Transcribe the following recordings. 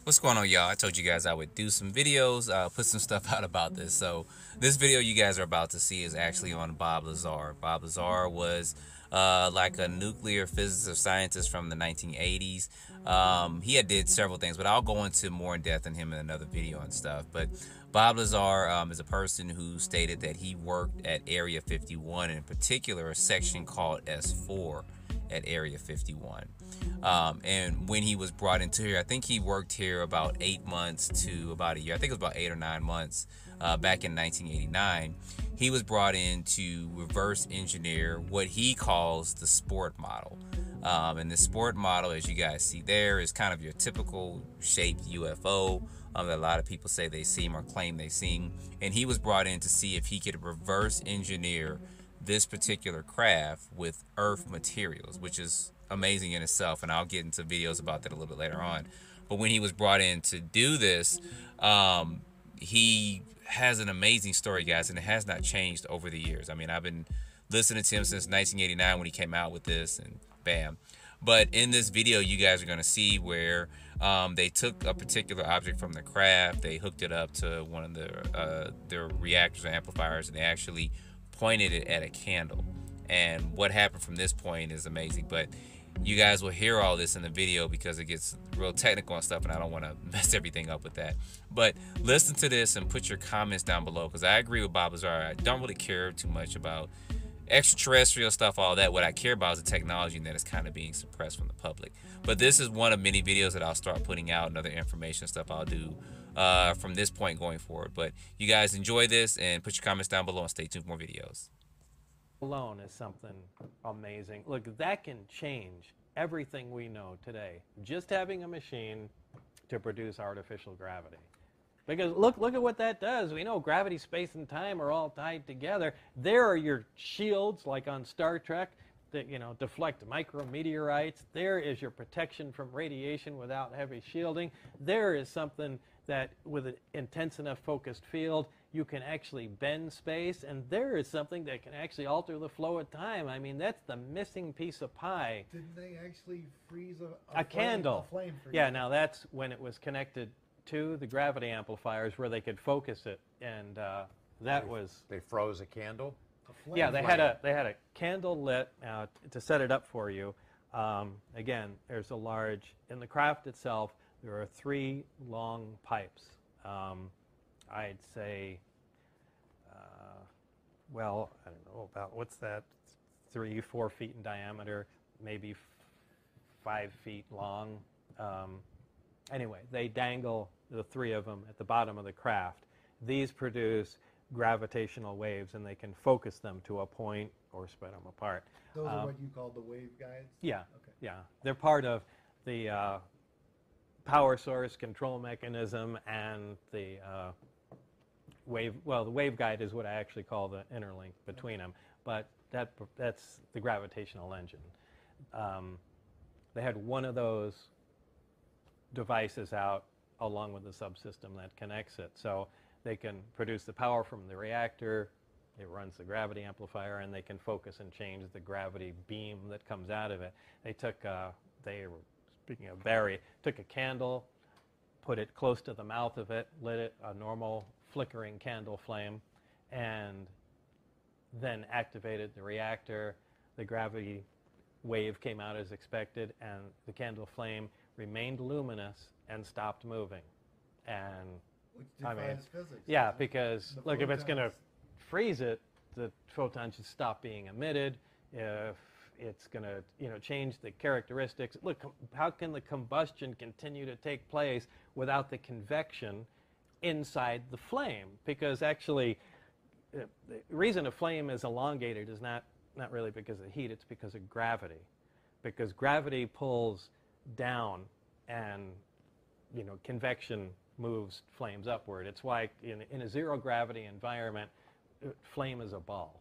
What's going on, y'all? I told you guys I would do some videos, put some stuff out about this. So this video you guys are about to see is actually on Bob Lazar. Bob Lazar was like a nuclear physicist or scientist from the 1980s. He had did several things, but I'll go into more in depth on him in another video and stuff. But Bob Lazar is a person who stated that he worked at Area 51, and in particular a section called S4 at Area 51. And when he was brought into here, I think he worked here about 8 months to about a year. I think it was about 8 or 9 months back in 1989. He was brought in to reverse engineer what he calls the sport model. And the sport model, as you guys see there, is kind of your typical shaped UFO that a lot of people say they seen or claim they seen. And he was brought in to see if he could reverse engineer this particular craft with Earth materials, which is amazing in itself, and I'll get into videos about that a little bit later on. But when he was brought in to do this, he has an amazing story, guys, and it has not changed over the years. I mean, I've been listening to him since 1989 when he came out with this, and bam. But in this video, you guys are going to see where they took a particular object from the craft, they hooked it up to one of their reactors or amplifiers, and they actually pointed it at a candle. And what happened from this point is amazing. But you guys will hear all this in the video because it gets real technical and stuff, and I don't want to mess everything up with that. But listen to this and put your comments down below, because I agree with Bob Lazar. I don't really care too much about extraterrestrial stuff, all that. What I care about is the technology, and that is kind of being suppressed from the public. But this is one of many videos that I'll start putting out, and other information stuff I'll do from this point going forward. But you guys enjoy this and put your comments down below and stay tuned for more videos. Alone is something amazing. Look, that can change everything we know today. Just having a machine to produce artificial gravity. Because look at what that does. We know gravity, space, and time are all tied together. There are your shields, like on Star Trek, that deflect micrometeorites. There is your protection from radiation without heavy shielding. There is something that, with an intense enough focused field, you can actually bend space. And there is something that can actually alter the flow of time. I mean, that's the missing piece of pie. Didn't they actually freeze a candle? A flame for yeah, you? now that's when it was connected to the gravity amplifiers where they could focus it, and They froze a candle. yeah, they had a candle lit to set it up for you. Again, there's a large in the craft itself. There are 3 long pipes. I'd say, well, I don't know about what's that, 3-4 feet in diameter, maybe 5 feet long. Anyway, they dangle, the 3 of them, at the bottom of the craft. These produce gravitational waves, and they can focus them to a point or spread them apart. Those are what you call the wave guides? Yeah, Okay. yeah. They're part of the power source control mechanism and the wave. Well, the wave guide is what I actually call the interlink between them, but that's the gravitational engine. They had one of those devices out along with the subsystem that connects it. So they can produce the power from the reactor, it runs the gravity amplifier, and they can focus and change the gravity beam that comes out of it. They took, speaking of Barry, took a candle, put it close to the mouth of it, lit it, a normal flickering candle flame, and then activated the reactor. The gravity wave came out as expected, and the candle flame remained luminous and stopped moving. And Which defies physics. yeah, because The look, if it's going to photons- freeze it, the photons should stop being emitted. If it's going to change the characteristics, look, how can the combustion continue to take place without the convection inside the flame? Because actually, the reason a flame is elongated is not really because of heat, it's because of gravity. Because gravity pulls down, and convection moves flames upward. It's why in a zero gravity environment, flame is a ball.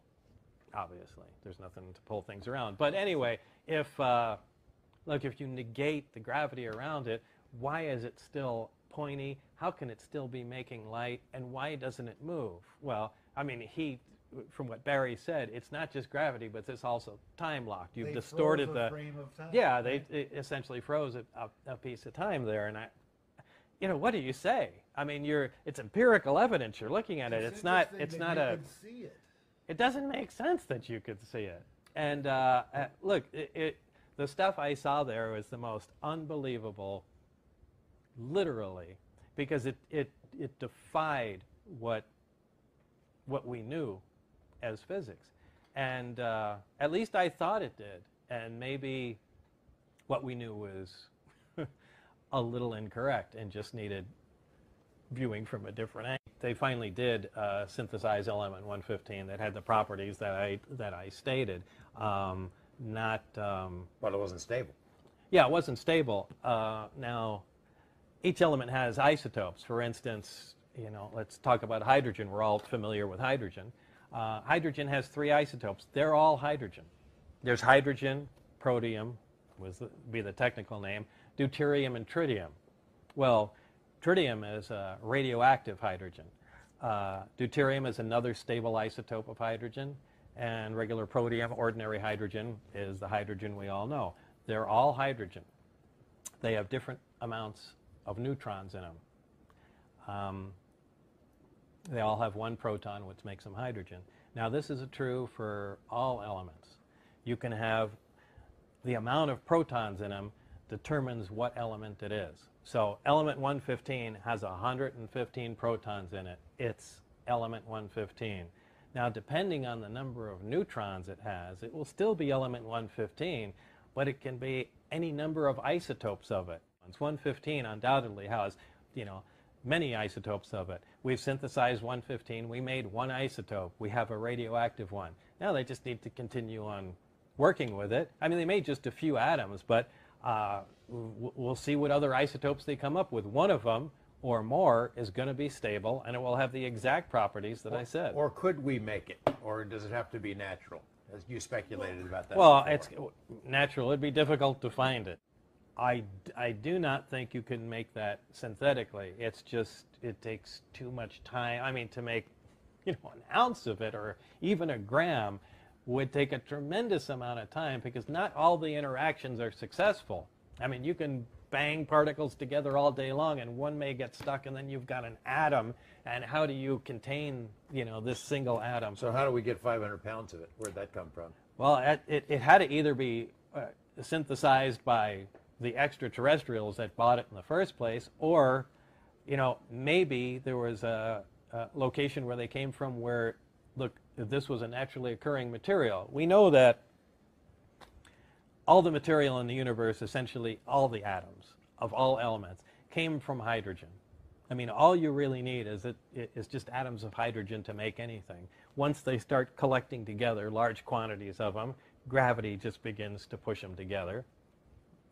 Obviously, there's nothing to pull things around. But anyway, if you negate the gravity around it, why is it still pointy? How can it still be making light? And why doesn't it move? Well, I mean, heat, from what Barry said, it's not just gravity, but it's also time locked. You've distorted the frame of time. Yeah, they essentially froze a piece of time there. And what do you say? I mean, it's empirical evidence. You're looking at it. It's not a. Could see it. It doesn't make sense that you could see it. And look, the stuff I saw there was the most unbelievable, literally, because it defied what we knew as physics. And at least I thought it did. And maybe what we knew was a little incorrect and just needed viewing from a different angle. They finally did synthesize element 115 that had the properties that I stated. But it wasn't stable. Yeah, it wasn't stable. Now, each element has isotopes. For instance, let's talk about hydrogen. We're all familiar with hydrogen. Hydrogen has 3 isotopes. They're all hydrogen. There's hydrogen, protium, be the technical name, deuterium, and tritium. Well, tritium is a radioactive hydrogen. Deuterium is another stable isotope of hydrogen, and regular protium, ordinary hydrogen, is the hydrogen we all know. They're all hydrogen. They have different amounts of neutrons in them. They all have 1 proton, which makes them hydrogen. Now, this is true for all elements. You can have the amount of protons in them determines what element it is. So element 115 has 115 protons in it. It's element 115. Now, depending on the number of neutrons it has, it will still be element 115, but it can be any number of isotopes of it. 115 undoubtedly has, many isotopes of it. We've synthesized 115. We made 1 isotope. We have a radioactive one. Now they just need to continue on working with it. I mean, they made just a few atoms, but we'll see what other isotopes they come up with. One of them or more is going to be stable, and it will have the exact properties that I said. Or could we make it? Or does it have to be natural? As you speculated about that Well, before. it's natural. It'd be difficult to find it. I do not think you can make that synthetically. It's just, it takes too much time. I mean, to make, an ounce of it or even a gram would take a tremendous amount of time because not all the interactions are successful. I mean, you can bang particles together all day long and one may get stuck and then you've got an atom, and how do you contain, this single atom? So how do we get 500 pounds of it? Where'd that come from? Well, it had to either be synthesized by the extraterrestrials that bought it in the first place, or, maybe there was a location where they came from where, look, this was a naturally occurring material. We know that all the material in the universe, essentially all the atoms of all elements, came from hydrogen. I mean, all you really need is just atoms of hydrogen to make anything. Once they start collecting together large quantities of them, gravity just begins to push them together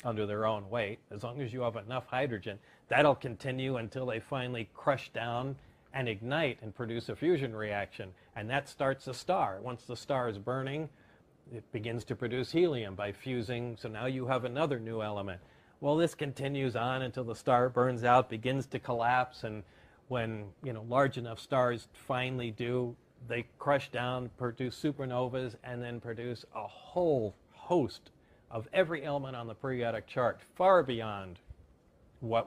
under their own weight. As long as you have enough hydrogen, that'll continue until they finally crush down and ignite and produce a fusion reaction. And that starts a star. Once the star is burning, it begins to produce helium by fusing. So now you have another new element. Well, this continues on until the star burns out, begins to collapse, and when large enough stars finally do, they crush down, produce supernovas, and then produce a whole host of every element on the periodic chart, far beyond what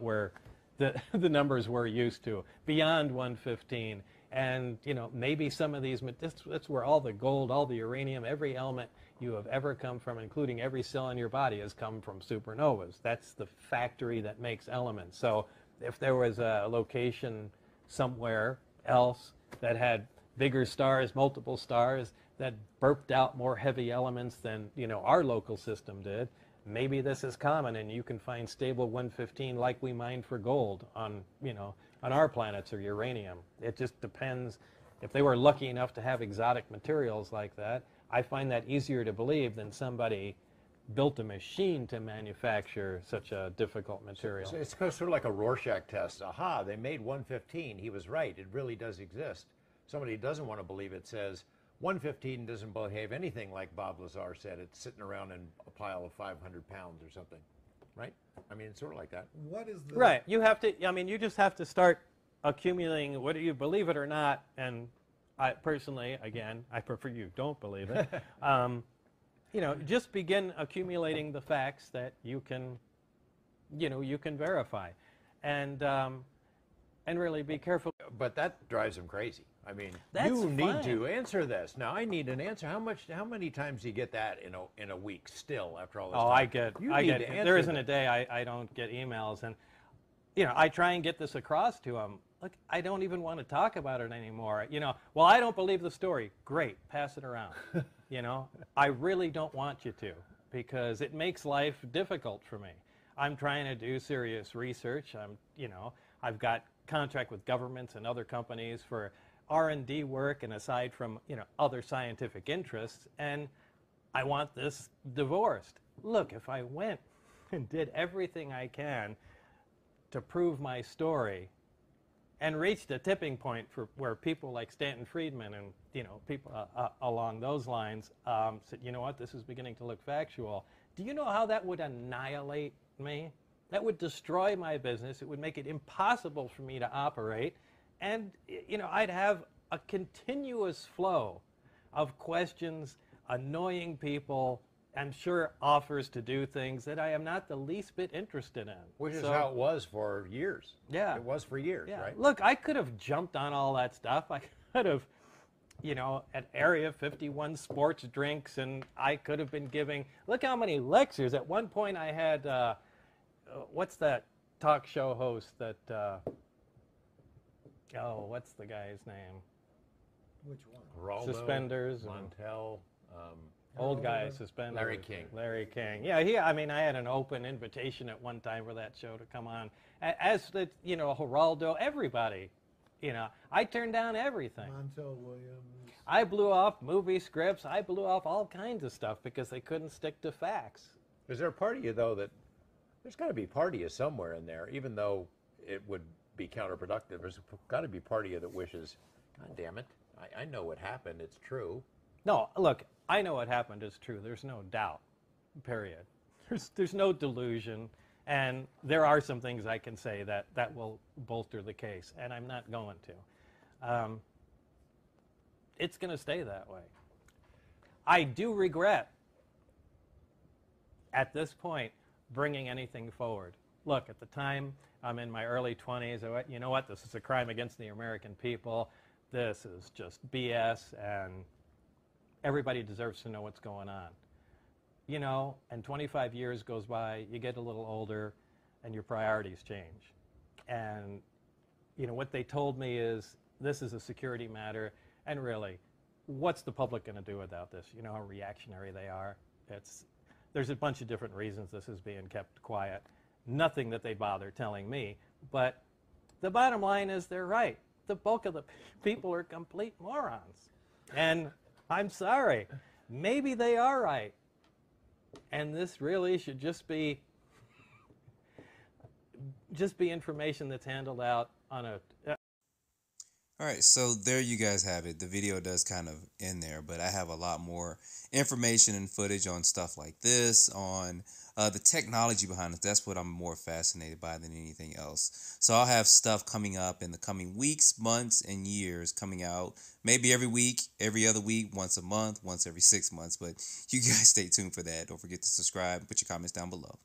the numbers we're used to, beyond 115. And maybe some of these, that's where all the gold, all the uranium, every element you have ever come from, including every cell in your body, has come from supernovas. That's the factory that makes elements. So if there was a location somewhere else that had bigger stars, multiple stars, that burped out more heavy elements than our local system did, maybe this is common, and you can find stable 115 like we mine for gold on our planets or uranium. It just depends. If they were lucky enough to have exotic materials like that, I find that easier to believe than somebody built a machine to manufacture such a difficult material. So it's sort of like a Rorschach test. Aha, they made 115. He was right. It really does exist. Somebody who doesn't want to believe it says 115 doesn't behave anything like Bob Lazar said. It's sitting around in a pile of 500 pounds or something, right? I mean, it's sort of like that. What is the... Right. You have to, you just have to start accumulating, whether you believe it or not, and I personally, again, I prefer you don't believe it. Just begin accumulating the facts that you can verify. and really be careful. But that drives them crazy. I mean, That's you need fine. to answer this. Now, I need an answer. How many times do you get that in a week still after all this Oh, time? I get. There isn't a day I don't get emails, and I try and get this across to them. Look, I don't even want to talk about it anymore. Well, I don't believe the story. Great, pass it around. I really don't want you to, because it makes life difficult for me. I'm trying to do serious research. I've got contract with governments and other companies for R&D work, and aside from other scientific interests, and I want this divorced. Look, if I went and did everything I can to prove my story and reached a tipping point where people like Stanton Friedman and people along those lines said, you know what, this is beginning to look factual. Do you know how that would annihilate me? That would destroy my business. It would make it impossible for me to operate. And, I'd have a continuous flow of questions, annoying people, I'm sure offers to do things that I am not the least bit interested in. Which is how it was for years. Yeah. It was for years, Yeah. right? Look, I could have jumped on all that stuff. I could have, at Area 51 sports drinks, and I could have been giving, look how many lectures. At one point I had, what's that talk show host that, what's the guy's name? Which one? Geraldo, Suspenders. Montel, Old guy, suspenders. Larry King. Larry King. Yeah, I had an open invitation at one time for that show to come on. As the, Geraldo, everybody. I turned down everything. Montel Williams. I blew off movie scripts. I blew off all kinds of stuff because they couldn't stick to facts. Is there a part of you, though, that there's got to be part of you somewhere in there, even though it would be counterproductive? There's got to be part of you that wishes, God damn it, I know what happened. It's true. No, look, I know what happened is true. There's no doubt, period. There's no delusion, and there are some things I can say that will bolster the case, and I'm not going to. It's going to stay that way. I do regret, at this point, bringing anything forward. Look, at the time, I'm in my early 20s. I went, you know what? This is a crime against the American people. This is just BS, and everybody deserves to know what's going on. And 25 years goes by, you get a little older, and your priorities change. And, what they told me is, this is a security matter, and really, what's the public going to do without this? You know how reactionary they are? There's a bunch of different reasons this is being kept quiet. Nothing that they bother telling me, but the bottom line is they're right. The bulk of the people are complete morons. And I'm sorry, maybe they are right. And this really should just be information that's handled out on a... All right, so there you guys have it. The video does kind of end there, but I have a lot more information and footage on stuff like this, on the technology behind it. That's what I'm more fascinated by than anything else. So I'll have stuff coming up in the coming weeks, months, and years coming out. Maybe every week, every other week, once a month, once every 6 months. But you guys stay tuned for that. Don't forget to subscribe and put your comments down below.